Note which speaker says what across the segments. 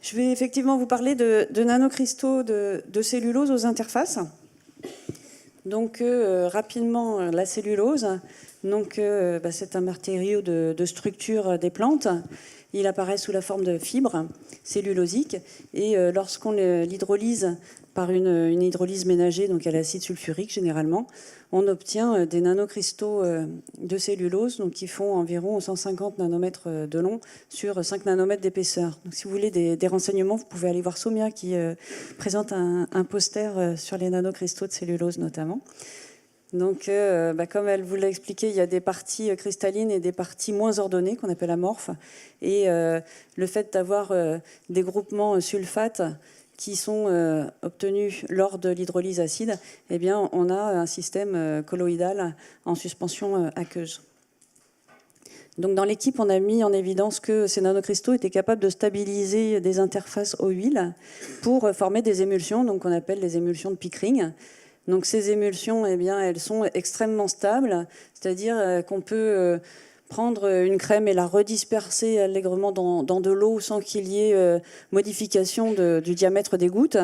Speaker 1: Je vais effectivement vous parler de nanocristaux de cellulose aux interfaces. Donc rapidement, la cellulose, c'est un matériau de structure des plantes. Il apparaît sous la forme de fibres cellulosiques et lorsqu'on l'hydrolyse par une hydrolyse ménagée, donc à l'acide sulfurique généralement, on obtient des nanocristaux de cellulose donc, qui font environ 150 nanomètres de long sur 5 nanomètres d'épaisseur. Donc, si vous voulez des renseignements, vous pouvez aller voir Soumia qui présente un poster sur les nanocristaux de cellulose notamment. Donc, comme elle vous l'a expliqué, il y a des parties cristallines et des parties moins ordonnées qu'on appelle amorphes. Et le fait d'avoir des groupements sulfates qui sont obtenus lors de l'hydrolyse acide, eh bien, on a un système colloïdal en suspension aqueuse. Donc, dans l'équipe, on a mis en évidence que ces nanocristaux étaient capables de stabiliser des interfaces eau-huile pour former des émulsions, donc qu'on appelle les émulsions de Pickering. Donc ces émulsions, eh bien, elles sont extrêmement stables, c'est-à-dire qu'on peut prendre une crème et la redisperser allègrement dans de l'eau sans qu'il y ait modification du diamètre des gouttes.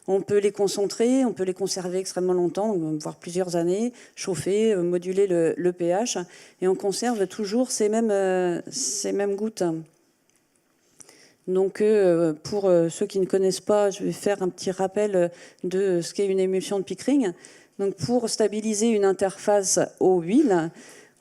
Speaker 1: On peut les concentrer, on peut les conserver extrêmement longtemps, voire plusieurs années, chauffer, moduler le pH, et on conserve toujours ces mêmes gouttes. Donc, pour ceux qui ne connaissent pas, je vais faire un petit rappel de ce qu'est une émulsion de Pickering. Donc, pour stabiliser une interface eau-huile,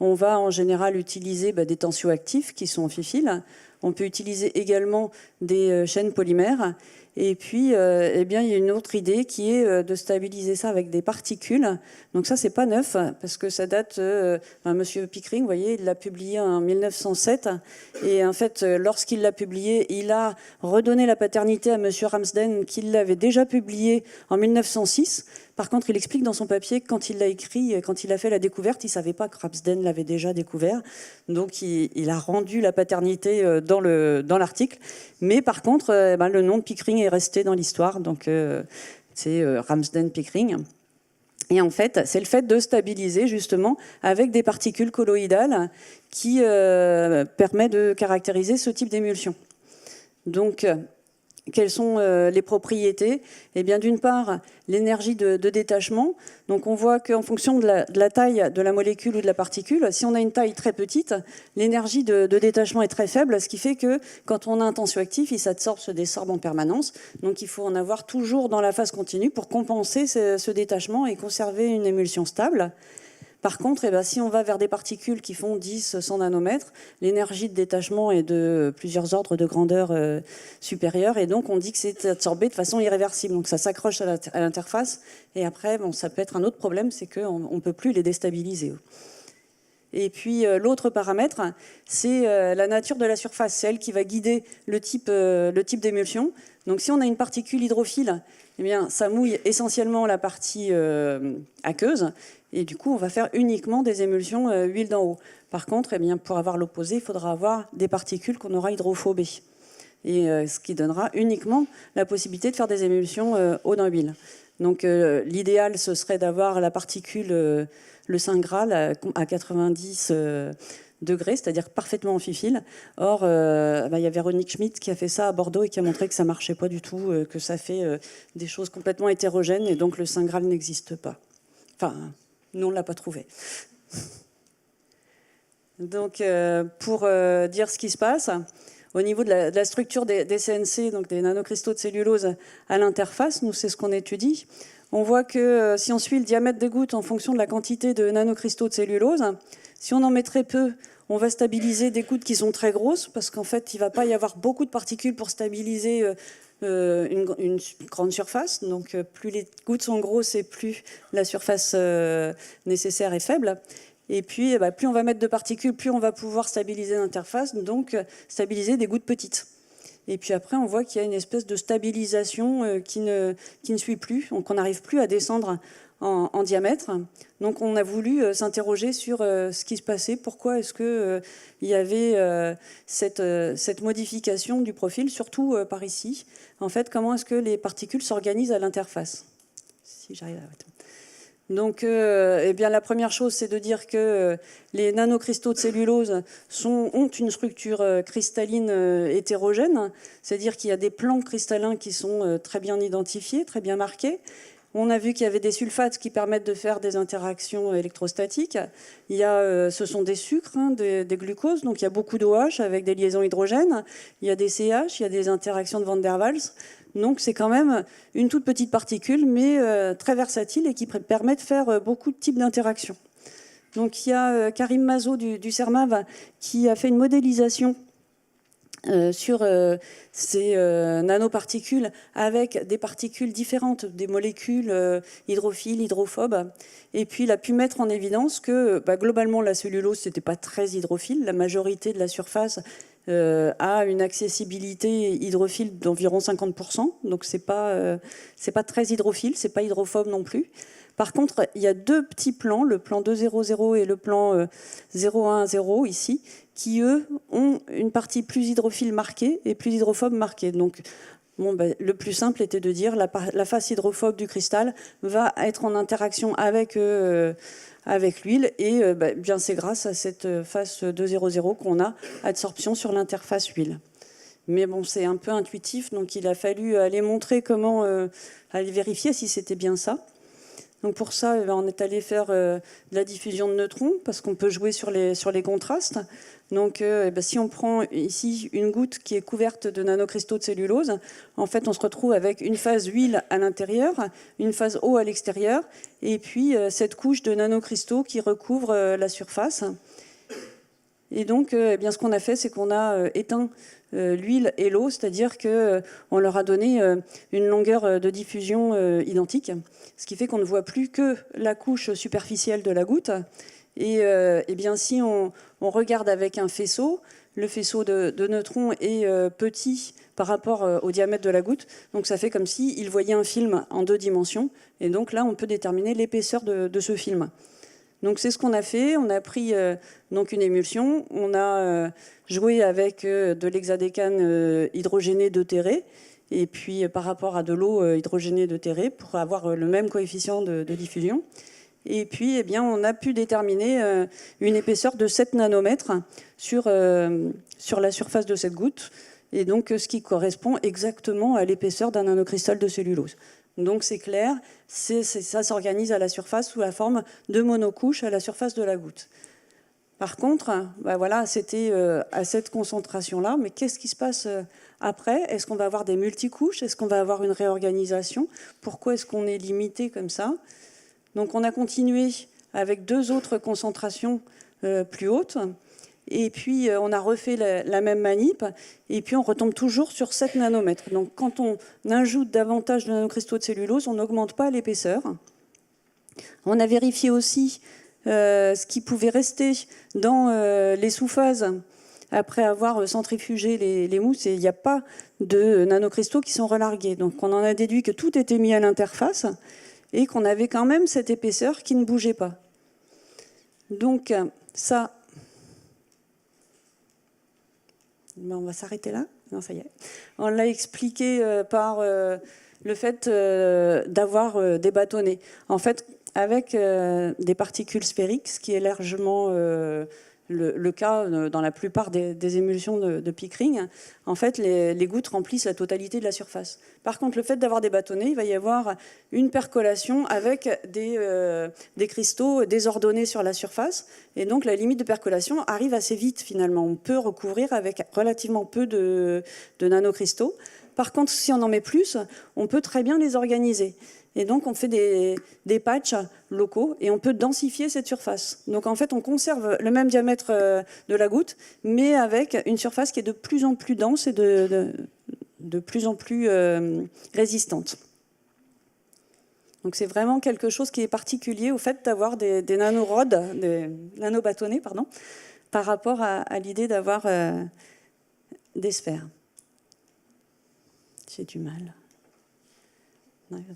Speaker 1: on va en général utiliser des tensioactifs qui sont amphiphiles. On peut utiliser également des chaînes polymères. Et puis, eh bien, il y a une autre idée qui est de stabiliser ça avec des particules. Donc ça, c'est pas neuf, parce que ça date... Monsieur Pickering, vous voyez, il l'a publié en 1907. Et en fait, lorsqu'il l'a publié, il a redonné la paternité à Monsieur Ramsden, qui l'avait déjà publié en 1906. Par contre, il explique dans son papier que quand il l'a écrit, quand il a fait la découverte, il ne savait pas que Ramsden l'avait déjà découvert. Donc, il a rendu la paternité dans l'article. Mais par contre, le nom de Pickering est resté dans l'histoire. Donc, c'est Ramsden-Pickering. Et en fait, c'est le fait de stabiliser justement avec des particules colloïdales qui permet de caractériser ce type d'émulsion. Donc, quelles sont les propriétés? Eh bien, d'une part, l'énergie de détachement. Donc, on voit qu'en fonction de la taille de la molécule ou de la particule, si on a une taille très petite, l'énergie de détachement est très faible, ce qui fait que quand on a un tensioactif, il s'absorbe, se désorbe en permanence. Donc, il faut en avoir toujours dans la phase continue pour compenser ce détachement et conserver une émulsion stable. Par contre, si on va vers des particules qui font 10, 100 nanomètres, l'énergie de détachement est de plusieurs ordres de grandeur supérieure, et donc on dit que c'est absorbé de façon irréversible. Donc ça s'accroche à l'interface, et après, ça peut être un autre problème, c'est qu'on ne peut plus les déstabiliser. Et puis l'autre paramètre, c'est la nature de la surface. C'est elle qui va guider le type d'émulsion. Donc si on a une particule hydrophile, eh bien, ça mouille essentiellement la partie aqueuse. Et du coup, on va faire uniquement des émulsions huile d'en haut. Par contre, eh bien, pour avoir l'opposé, il faudra avoir des particules qu'on aura hydrophobées. Et ce qui donnera uniquement la possibilité de faire des émulsions eau dans huile. Donc l'idéal, ce serait d'avoir la particule, le Saint Graal, à 90 degrés, c'est-à-dire parfaitement amphiphile. Or, il y a Véronique Schmidt qui a fait ça à Bordeaux et qui a montré que ça ne marchait pas du tout, que ça fait des choses complètement hétérogènes, et donc le Saint Graal n'existe pas. Enfin, nous, on ne l'a pas trouvé. Donc, pour dire ce qui se passe, au niveau de la structure des CNC, donc des nanocristaux de cellulose à l'interface, nous, c'est ce qu'on étudie. On voit que si on suit le diamètre des gouttes en fonction de la quantité de nanocristaux de cellulose, si on en met très peu, on va stabiliser des gouttes qui sont très grosses, parce qu'en fait, il ne va pas y avoir beaucoup de particules pour stabiliser une grande surface. Donc, plus les gouttes sont grosses et plus la surface nécessaire est faible. Et puis, plus on va mettre de particules, plus on va pouvoir stabiliser l'interface, donc stabiliser des gouttes petites. Et puis après, on voit qu'il y a une espèce de stabilisation qui ne suit plus, donc on n'arrive plus à descendre en diamètre. Donc on a voulu s'interroger sur ce qui se passait, pourquoi est-ce qu'il y avait cette modification du profil, surtout par ici. En fait, comment est-ce que les particules s'organisent à l'interface? Si j'arrive à... Donc, eh bien, la première chose, c'est de dire que les nanocristaux de cellulose ont une structure cristalline hétérogène, c'est-à-dire qu'il y a des plans cristallins qui sont très bien identifiés, très bien marqués. On a vu qu'il y avait des sulfates qui permettent de faire des interactions électrostatiques. Ce sont des sucres, hein, des glucoses, donc il y a beaucoup d'OH avec des liaisons hydrogènes. Il y a des CH, il y a des interactions de Van der Waals. Donc c'est quand même une toute petite particule, mais très versatile et qui permet de faire beaucoup de types d'interactions. Donc il y a Karim Mazo du CERMAV qui a fait une modélisation sur ces nanoparticules avec des particules différentes, des molécules hydrophiles, hydrophobes. Et puis il a pu mettre en évidence que globalement la cellulose n'était pas très hydrophile. La majorité de la surface a une accessibilité hydrophile d'environ 50%. Donc c'est pas très hydrophile, c'est pas hydrophobe non plus. Par contre, il y a deux petits plans, le plan 200 et le plan 010 ici, qui, eux, ont une partie plus hydrophile marquée et plus hydrophobe marquée. Donc, le plus simple était de dire la face hydrophobe du cristal va être en interaction avec l'huile. Et bien c'est grâce à cette face 200 qu'on a adsorption sur l'interface huile. Mais bon, c'est un peu intuitif, donc il a fallu aller montrer comment aller vérifier si c'était bien ça. Donc pour ça, on est allé faire de la diffusion de neutrons, parce qu'on peut jouer sur les contrastes. Donc si on prend ici une goutte qui est couverte de nanocristaux de cellulose, en fait on se retrouve avec une phase huile à l'intérieur, une phase eau à l'extérieur, et puis cette couche de nanocristaux qui recouvre la surface. Et donc ce qu'on a fait, c'est qu'on a éteint l'huile et l'eau, c'est-à-dire qu'on leur a donné une longueur de diffusion identique, ce qui fait qu'on ne voit plus que la couche superficielle de la goutte. Et si on regarde avec un faisceau, le faisceau de neutrons est petit par rapport au diamètre de la goutte, donc ça fait comme s'il voyait un film en 2 dimensions, et donc là on peut déterminer l'épaisseur de ce film. Donc c'est ce qu'on a fait. On a pris donc une émulsion, on a joué avec de l'hexadécane hydrogéné deutéré, et puis par rapport à de l'eau hydrogénée deutérée pour avoir le même coefficient de diffusion. Et puis on a pu déterminer une épaisseur de 7 nanomètres sur la surface de cette goutte, et donc ce qui correspond exactement à l'épaisseur d'un nanocristal de cellulose. Donc c'est clair, ça s'organise à la surface sous la forme de monocouches à la surface de la goutte. Par contre, c'était à cette concentration-là, mais qu'est-ce qui se passe après? Est-ce qu'on va avoir des multicouches? Est-ce qu'on va avoir une réorganisation? Pourquoi est-ce qu'on est limité comme ça? Donc on a continué avec 2 autres concentrations plus hautes. Et puis, on a refait la même manip, et puis on retombe toujours sur 7 nanomètres. Donc, quand on ajoute davantage de nanocristaux de cellulose, on n'augmente pas l'épaisseur. On a vérifié aussi ce qui pouvait rester dans les sous-phases après avoir centrifugé les mousses, et il n'y a pas de nanocristaux qui sont relargués. Donc, on en a déduit que tout était mis à l'interface, et qu'on avait quand même cette épaisseur qui ne bougeait pas. Donc, ça... On va s'arrêter là. Non, ça y est. On l'a expliqué par le fait d'avoir des bâtonnets. En fait, avec des particules sphériques, ce qui est largement le cas dans la plupart des émulsions de Pickering, en fait, les gouttes remplissent la totalité de la surface. Par contre, le fait d'avoir des bâtonnets, il va y avoir une percolation avec des cristaux désordonnés sur la surface. Et donc, la limite de percolation arrive assez vite, finalement. On peut recouvrir avec relativement peu de nanocristaux. Par contre, si on en met plus, on peut très bien les organiser. Et donc, on fait des patchs locaux et on peut densifier cette surface. Donc, en fait, on conserve le même diamètre de la goutte, mais avec une surface qui est de plus en plus dense et de plus en plus résistante. Donc, c'est vraiment quelque chose qui est particulier au fait d'avoir des nanorods, des nanobâtonnets, pardon, par rapport à l'idée d'avoir des sphères. J'ai du mal. Ah oui.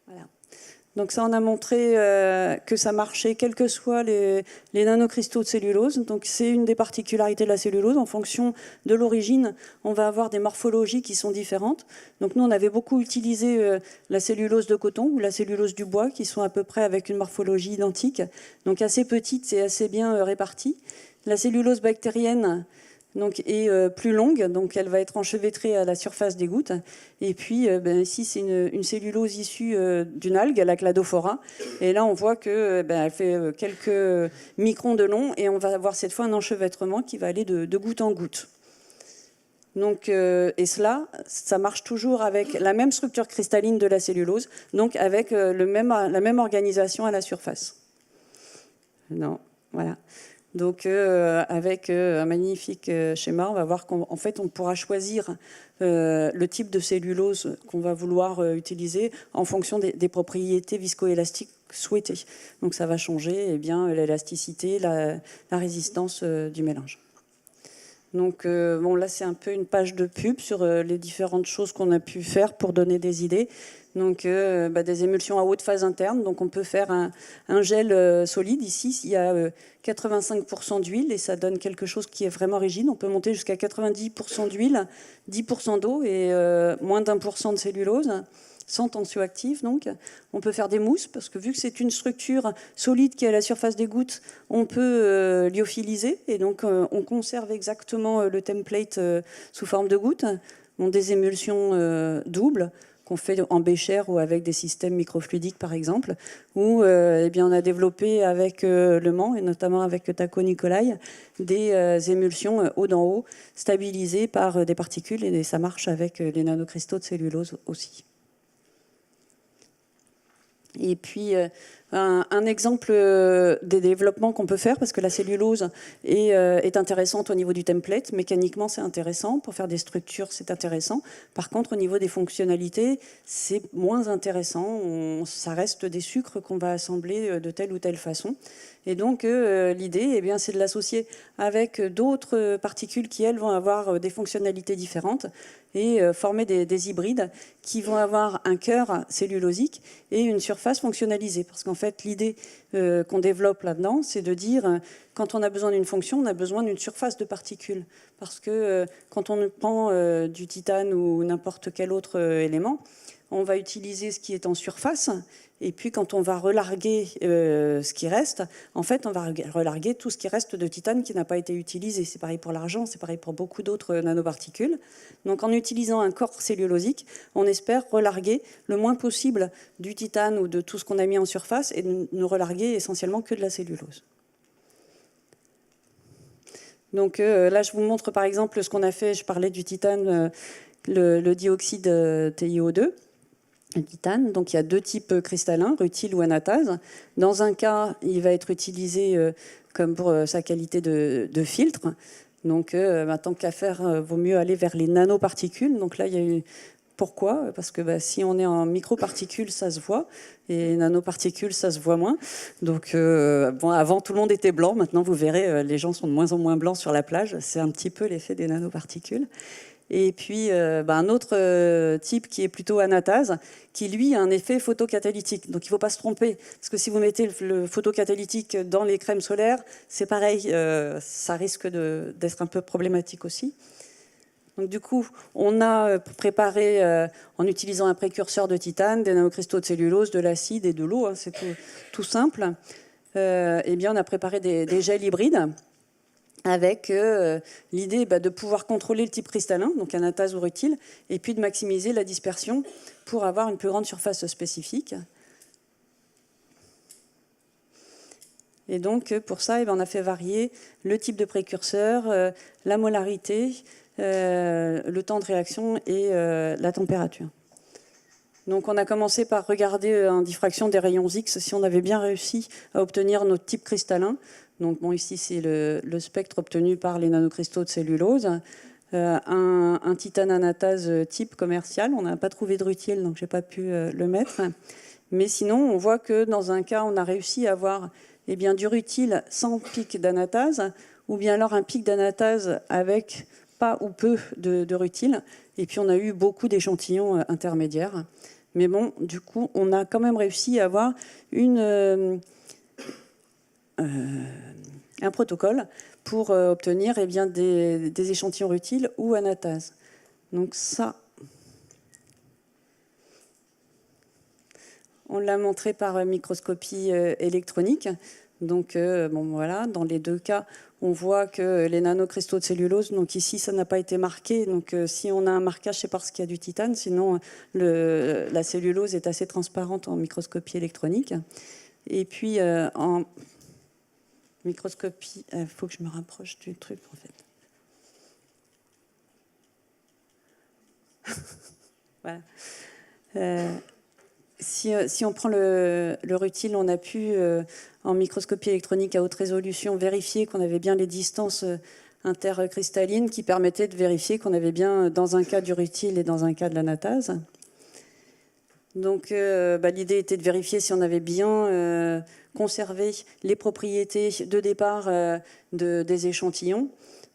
Speaker 1: Voilà. Donc ça, on a montré que ça marchait quels que soient les nanocristaux de cellulose. Donc c'est une des particularités de la cellulose. En fonction de l'origine, on va avoir des morphologies qui sont différentes. Donc nous, on avait beaucoup utilisé la cellulose de coton ou la cellulose du bois, qui sont à peu près avec une morphologie identique. Donc assez petite et assez bien répartie. La cellulose bactérienne donc, est plus longue, donc elle va être enchevêtrée à la surface des gouttes. Et puis ici, c'est une cellulose issue d'une algue, la cladophora. Et là, on voit que elle fait quelques microns de long, et on va avoir cette fois un enchevêtrement qui va aller de goutte en goutte. Donc, et cela, ça marche toujours avec la même structure cristalline de la cellulose, donc avec la même organisation à la surface. Non, voilà. Donc, avec un magnifique schéma, on va voir qu'en fait, on pourra choisir le type de cellulose qu'on va vouloir utiliser en fonction des propriétés viscoélastiques souhaitées. Donc, ça va changer l'élasticité, la résistance du mélange. Donc, bon, là, c'est un peu une page de pub sur les différentes choses qu'on a pu faire pour donner des idées. Donc, des émulsions à haute phase interne. Donc, on peut faire un gel solide. Ici, il y a 85% d'huile et ça donne quelque chose qui est vraiment rigide. On peut monter jusqu'à 90% d'huile, 10% d'eau et moins d'1% de cellulose, sans tensioactif. Donc, on peut faire des mousses parce que vu que c'est une structure solide qui est à la surface des gouttes, on peut lyophiliser et donc on conserve exactement le template sous forme de gouttes. Bon, des émulsions doubles qu'on fait en bécher ou avec des systèmes microfluidiques par exemple, où on a développé avec Le Mans et notamment avec Taco Nicolai des émulsions haut d'en haut stabilisées par des particules et ça marche avec les nanocristaux de cellulose aussi. Et puis, un exemple des développements qu'on peut faire, parce que la cellulose est intéressante au niveau du template. Mécaniquement, c'est intéressant. Pour faire des structures, c'est intéressant. Par contre, au niveau des fonctionnalités, c'est moins intéressant. Ça reste des sucres qu'on va assembler de telle ou telle façon. Et donc, l'idée, c'est de l'associer avec d'autres particules qui, elles, vont avoir des fonctionnalités différentes et former des hybrides qui vont avoir un cœur cellulosique et une surface fonctionnalisée. Parce qu'en fait, l'idée qu'on développe là-dedans, c'est de dire, quand on a besoin d'une fonction, on a besoin d'une surface de particules. Parce que quand on prend du titane ou n'importe quel autre élément, on va utiliser ce qui est en surface, et puis quand on va relarguer ce qui reste, en fait, on va relarguer tout ce qui reste de titane qui n'a pas été utilisé. C'est pareil pour l'argent, c'est pareil pour beaucoup d'autres nanoparticules. Donc en utilisant un corps cellulosique, on espère relarguer le moins possible du titane ou de tout ce qu'on a mis en surface et ne relarguer essentiellement que de la cellulose. Donc là, je vous montre par exemple ce qu'on a fait. Je parlais du titane, le dioxyde TiO2. Le titane, donc il y a deux types cristallins, rutile ou anatase. Dans un cas, il va être utilisé comme pour sa qualité de filtre. Donc, tant qu'à faire, vaut mieux aller vers les nanoparticules. Donc là, il y a eu... Pourquoi ? Parce que si on est en microparticules, ça se voit, et nanoparticules, ça se voit moins. Donc, avant, tout le monde était blanc. Maintenant, vous verrez, les gens sont de moins en moins blancs sur la plage. C'est un petit peu l'effet des nanoparticules. Et puis, un autre type qui est plutôt anatase, qui, lui, a un effet photocatalytique. Donc, il ne faut pas se tromper. Parce que si vous mettez le photocatalytique dans les crèmes solaires, c'est pareil, ça risque d'être un peu problématique aussi. Donc, du coup, on a préparé, en utilisant un précurseur de titane, des nanocristaux de cellulose, de l'acide et de l'eau, c'est tout simple. On a préparé des gels hybrides avec l'idée de pouvoir contrôler le type cristallin, donc anatase ou rutile, et puis de maximiser la dispersion pour avoir une plus grande surface spécifique. Et donc, pour ça, on a fait varier le type de précurseur, la molarité, le temps de réaction et la température. Donc, on a commencé par regarder en diffraction des rayons X si on avait bien réussi à obtenir notre type cristallin. Donc, ici, c'est le spectre obtenu par les nanocristaux de cellulose. Un titane anatase type commercial. On n'a pas trouvé de rutile, donc je n'ai pas pu le mettre. Mais sinon, on voit que dans un cas, on a réussi à avoir du rutile sans pic d'anatase, ou bien alors un pic d'anatase avec pas ou peu de rutile. Et puis, on a eu beaucoup d'échantillons intermédiaires. Mais bon, du coup, on a quand même réussi à avoir un protocole pour obtenir des échantillons rutiles ou anatase. Donc ça, on l'a montré par microscopie électronique. Donc bon, voilà, dans les deux cas, on voit que les nanocristaux de cellulose, donc ici ça n'a pas été marqué, donc si on a un marquage, c'est parce qu'il y a du titane, sinon la cellulose est assez transparente en microscopie électronique. Et puis en microscopie, il faut que je me rapproche du truc en fait. Voilà. Si on prend le rutile, on a pu, en microscopie électronique à haute résolution, vérifier qu'on avait bien les distances intercristallines qui permettaient de vérifier qu'on avait bien, dans un cas du rutile et dans un cas de l'anatase. Donc l'idée était de vérifier si on avait bien conservé les propriétés de départ des échantillons.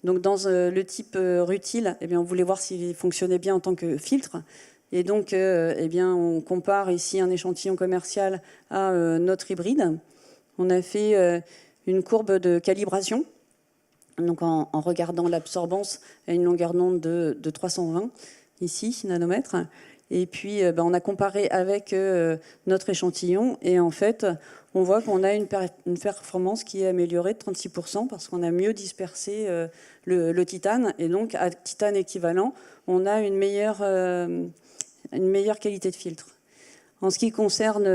Speaker 1: Donc dans le type rutile, eh bien, on voulait voir s'il fonctionnait bien en tant que filtre. Et donc on compare ici un échantillon commercial à notre hybride. On a fait une courbe de calibration, donc en regardant l'absorbance à une longueur d'onde de 320 ici, nanomètres. Et puis, on a comparé avec notre échantillon. Et en fait, on voit qu'on a une performance qui est améliorée de 36% parce qu'on a mieux dispersé le titane. Et donc, à titane équivalent, on a une meilleure qualité de filtre. En ce qui concerne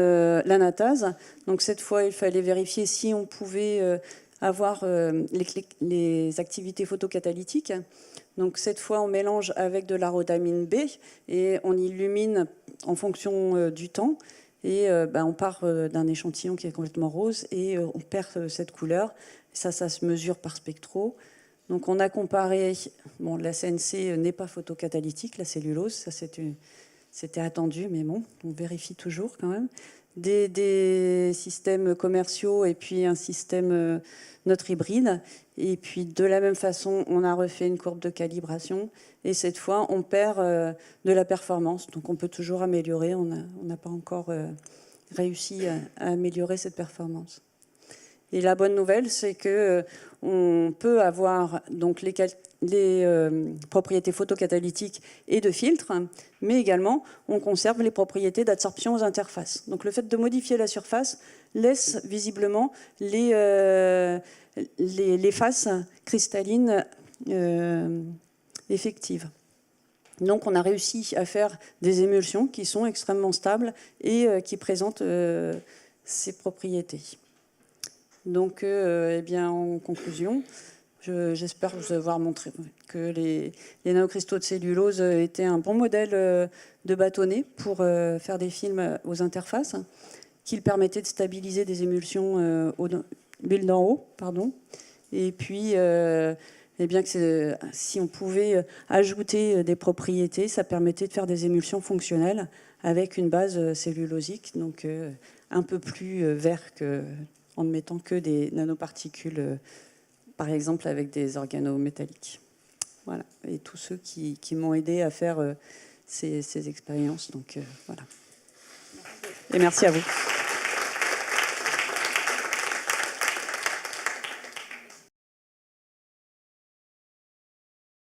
Speaker 1: l'anatase, donc cette fois, il fallait vérifier si on pouvait avoir les activités photocatalytiques. Donc cette fois, on mélange avec de la rhodamine B et on illumine en fonction du temps. Et on part d'un échantillon qui est complètement rose et on perd cette couleur. Ça se mesure par spectro. Donc on a comparé, bon, la CNC n'est pas photocatalytique, la cellulose, ça c'était attendu, mais bon, on vérifie toujours quand même. Des systèmes commerciaux et puis un système notre hybride. Et puis de la même façon, on a refait une courbe de calibration. Et cette fois, on perd de la performance. Donc on peut toujours améliorer. On n'a pas encore réussi à améliorer cette performance. Et la bonne nouvelle, c'est que on peut avoir donc les propriétés photocatalytiques et de filtre, mais également on conserve les propriétés d'absorption aux interfaces. Donc le fait de modifier la surface laisse visiblement les faces cristallines effectives. Donc on a réussi à faire des émulsions qui sont extrêmement stables et qui présentent ces propriétés. Donc, en conclusion, j'espère vous avoir montré que les nanocristaux de cellulose étaient un bon modèle de bâtonnet pour faire des films aux interfaces, qu'ils permettaient de stabiliser des émulsions l'huile d'en haut, et puis que si on pouvait ajouter des propriétés, ça permettait de faire des émulsions fonctionnelles avec une base cellulosique, donc un peu plus vert en ne mettant que des nanoparticules, par exemple avec des organométalliques. Voilà. Et tous ceux qui m'ont aidé à faire ces expériences. Donc voilà. Et merci à vous.